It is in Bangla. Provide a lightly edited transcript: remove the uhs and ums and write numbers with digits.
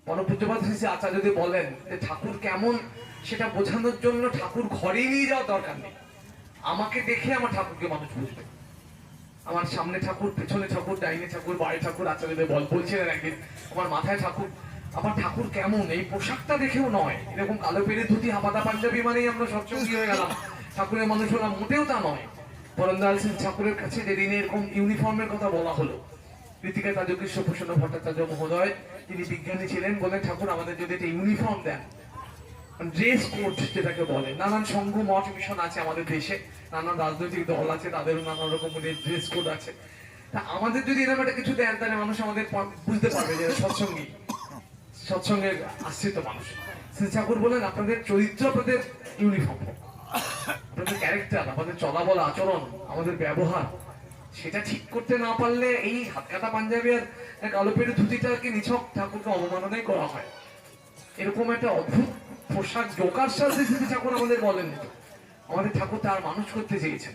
পরমপূজ্যপাদ শ্রী শ্রী আচার্যদেব বলেন যে ঠাকুর কেমন সেটা বোঝানোর জন্য ঠাকুর ঘরে নিয়ে যাওয়ার দরকার নেই, আমাকে দেখে আমার ঠাকুরকে মানুষ বুঝবে। আমার সামনে ঠাকুর, পেছনে ঠাকুর, ডাইনে ঠাকুর, বাড়ি ঠাকুর, আচার্যদেব বলছিলেন একদিন আমার মাথায় ঠাকুর। আমার ঠাকুর কেমন এই পোশাকটা দেখেও নয়, এরকম কালো পেরে ধুতি হাপাতা পাঞ্জাবি মানেই আমরা সৎসঙ্গী হয়ে গেলাম, ঠাকুরের মানুষ হলাম, মোটেও তা নয়। পরমদয়াল সিং ঠাকুরের কাছে যেদিন এরকম ইউনিফর্মের কথা বলা হলো, কৃতিকা তাজকৃষ্ণ প্রসন্ন ভট্টাচার্য মহোদয়, তিনি বিজ্ঞানী ছিলেন, বলেন ঠাকুর আমাদের যদি একটা ইউনিফর্ম দেন, ড্রেস কোড যেটাকে বলে, নানান সংঘ মঠ মিশন আছে আমাদের দেশে, নানান রাজনৈতিক দল আছে, তাদেরও নানা রকমের ড্রেস কোড আছে, তা আমাদের যদি এরকম একটা কিছু দেন তাহলে মানুষ আমাদের বুঝতে পারবে যে সৎসঙ্গী, সৎসঙ্গের আশ্রিত মানুষ। শ্রী ঠাকুর বলেন আপনাদের চরিত্র, আপনাদের ইউনিফর্ম, আপনাদের ক্যারেক্টার, আমাদের চলা বলা, আচরণ, আমাদের ব্যবহার, সেটা ঠিক করতে না পারলে এই হাতকাটা পাঞ্জাবি আর কালো পেরে ধুতিটাকে নিছক ঠাকুরকে অবমাননাই করা হয়। এরকম একটা অদ্ভুত পোশাক জোকার সাজে শ্রী ঠাকুর আমাদের বলেন, আমাদের ঠাকুর তার মানুষ করতে চেয়েছেন।